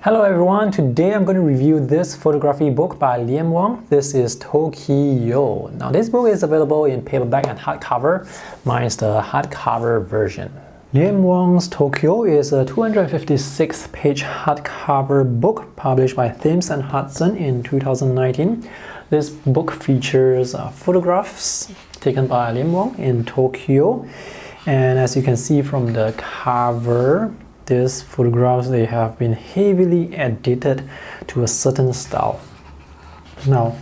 Hello everyone, today I'm going to review this photography book by Liam Wong. This is Tokyo. Now this book is available in paperback and hardcover. Mine is the hardcover version. Liam Wong's Tokyo is a 256-page hardcover book published by Thames and Hudson in 2019. This book features photographs taken by Liam Wong in Tokyo. And as you can see from the cover, these photographs, they have been heavily edited to a certain style. Now,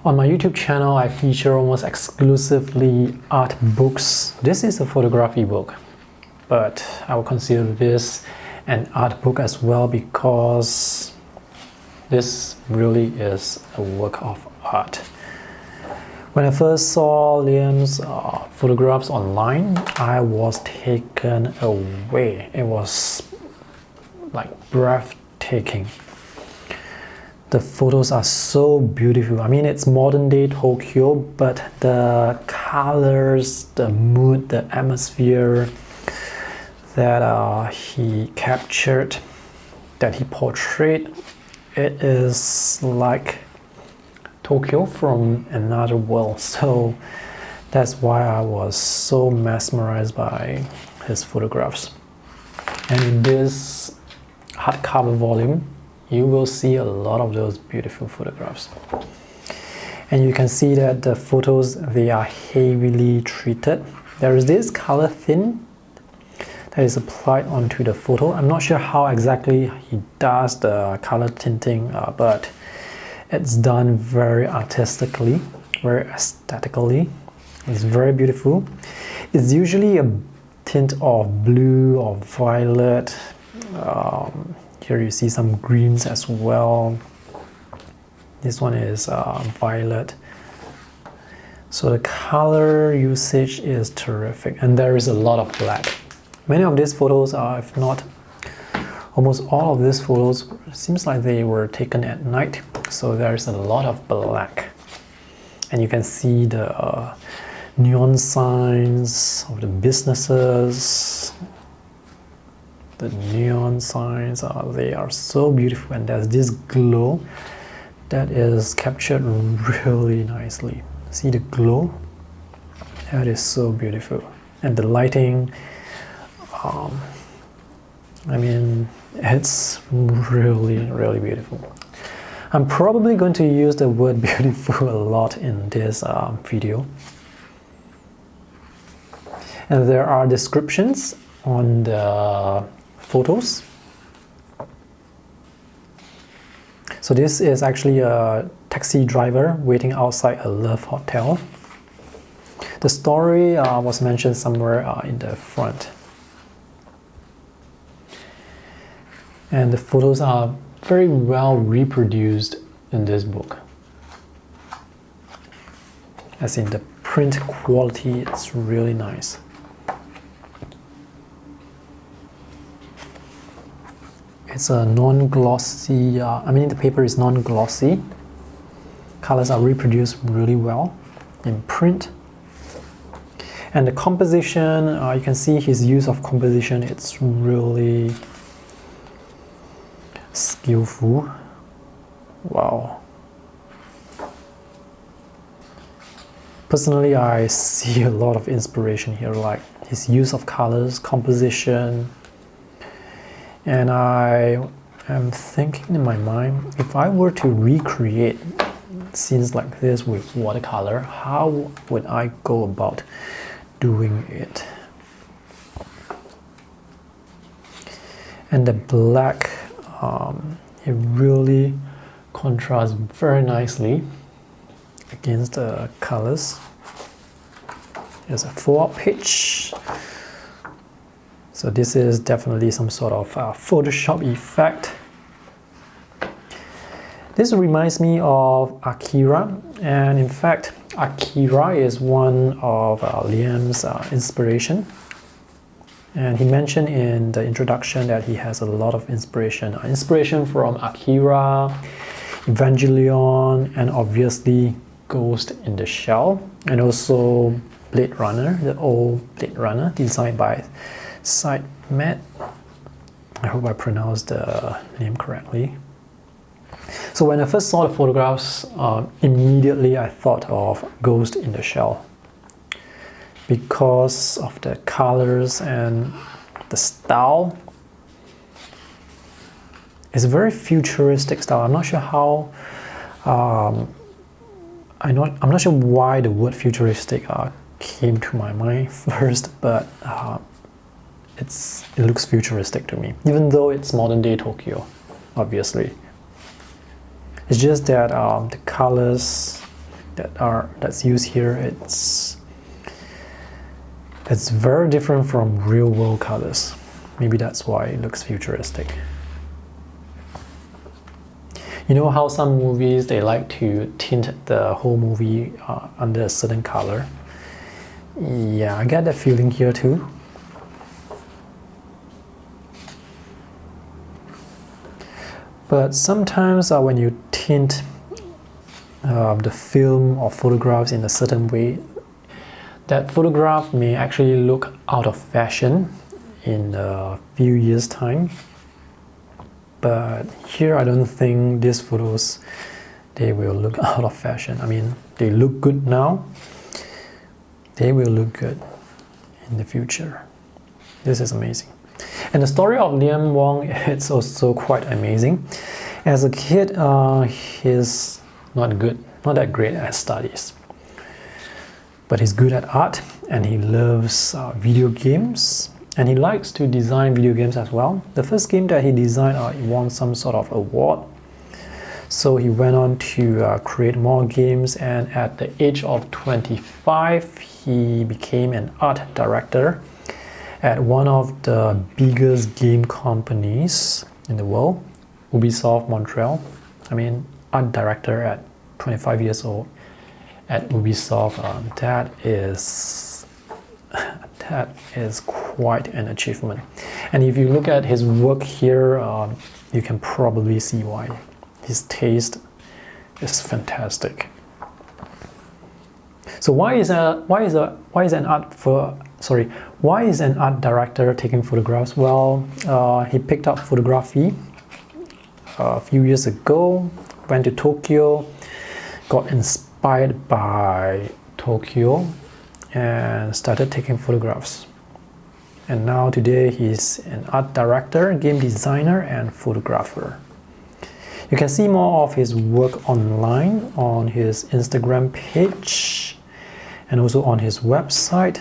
on my YouTube channel, I feature almost exclusively art books. This is a photography book, but I will consider this an art book as well because this really is a work of art. When I first saw Liam's photographs online, I was taken away. It was like breathtaking. The photos are so beautiful. I mean, it's modern day Tokyo, but the colors, the mood, the atmosphere that he captured, that he portrayed, it is like Tokyo from another world. So that's why I was so mesmerized by his photographs. And in this hardcover volume, you will see a lot of those beautiful photographs. And you can see that the photos, they are heavily treated. There is this color tint that is applied onto the photo. I'm not sure how exactly he does the color tinting, but it's done very artistically, very aesthetically. It's very beautiful. It's usually a tint of blue or violet. Here you see some greens as well. This one is violet. So the color usage is terrific, and there is a lot of black. Many of these photos are, if not almost all of these photos, seems like they were taken at night. So there's a lot of black. And you can see the neon signs of the businesses. The neon signs, they are so beautiful, and there's this glow that is captured really nicely. See the glow? That is so beautiful. And the lighting, I mean, it's really, really beautiful. I'm probably going to use the word beautiful a lot in this video. And there are descriptions on the photos. So this is actually a taxi driver waiting outside a love hotel. The story was mentioned somewhere in the front. And the photos are very well reproduced in this book. As in the print quality, it's really nice. It's a non-glossy, I mean the paper is non-glossy. Colors are reproduced really well in print. And the composition, you can see his use of composition, it's really skillful. Wow. Personally, I see a lot of inspiration here, like his use of colors, composition. And I am thinking in my mind, if I were to recreate scenes like this with watercolor, how would I go about doing it? And the black, it really contrasts very nicely against the colors. There's a 4-up pitch. So this is definitely some sort of Photoshop effect. This reminds me of Akira, and in fact, Akira is one of Liam's inspiration. And he mentioned in the introduction that he has a lot of inspiration. Inspiration from Akira, Evangelion, and obviously Ghost in the Shell, and also Blade Runner, the old Blade Runner designed by Side Met. I hope I pronounced the name correctly. So when I first saw the photographs, immediately I thought of Ghost in the Shell because of the colors and the style. It's a very futuristic style. I'm not sure how. I'm not sure why the word futuristic came to my mind first, but it looks futuristic to me, even though it's modern day Tokyo, obviously. It's just that the colors that's used here, it's very different from real world colors. Maybe that's why it looks futuristic. You know how some movies, they like to tint the whole movie under a certain color? Yeah, I get that feeling here too. But sometimes when you tint the film or photographs in a certain way, that photograph may actually look out of fashion in a few years' time. But here I don't think these photos, they will look out of fashion. I mean, they look good now. They will look good in the future. This is amazing. And the story of Liam Wong, it's also quite amazing. As a kid, he's not that great at studies. But he's good at art and he loves video games. And he likes to design video games as well. The first game that he designed, he won some sort of award. So he went on to create more games, and at the age of 25, he became an art director at one of the biggest game companies in the world, Ubisoft Montreal. I mean, art director at 25 years old at Ubisoft, that is quite an achievement. And if you look at his work here, you can probably see why. His taste is fantastic. So why is an art director taking photographs? Well, he picked up photography a few years ago, went to Tokyo, got inspired by Tokyo, and started taking photographs. And now today he's an art director, game designer, and photographer. You can see more of his work online on his Instagram page and also on his website.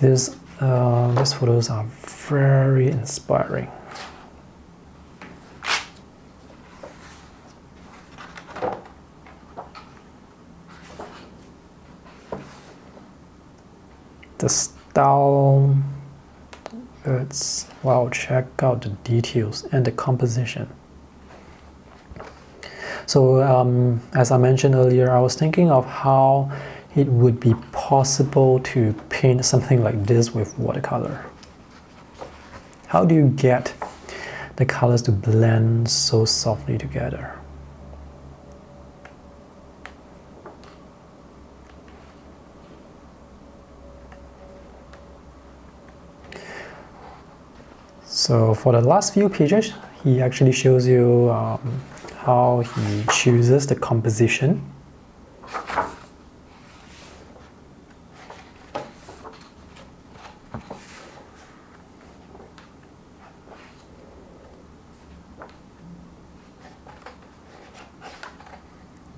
These photos are very inspiring. The style, wow, check out the details and the composition. So as I mentioned earlier, I was thinking of how it would be possible to paint something like this with watercolor. How do you get the colors to blend so softly together? So for the last few pages, he actually shows you how he chooses the composition.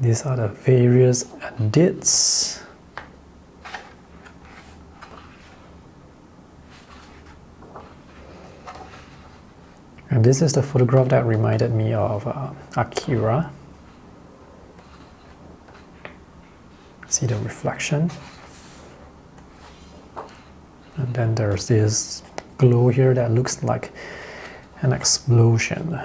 These are the various edits. And this is the photograph that reminded me of Akira. See the reflection. And then there's this glow here that looks like an explosion.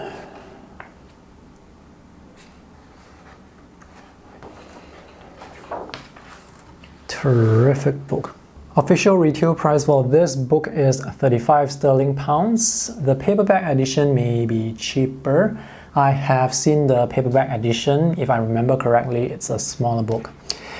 Terrific book. Official retail price for this book is 35 sterling pounds. The paperback edition may be cheaper. I have seen the paperback edition. If I remember correctly, it's a smaller book.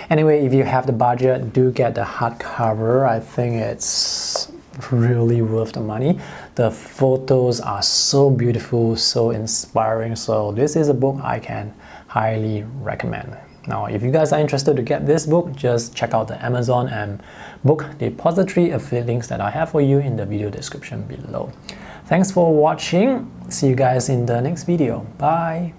Anyway, if you have the budget, do get the hardcover. I think it's really worth the money. The photos are so beautiful, so inspiring. So this is a book I can highly recommend. Now, if you guys are interested to get this book, just check out the Amazon and book depository affiliate links that I have for you in the video description below. Thanks for watching. See you guys in the next video. Bye.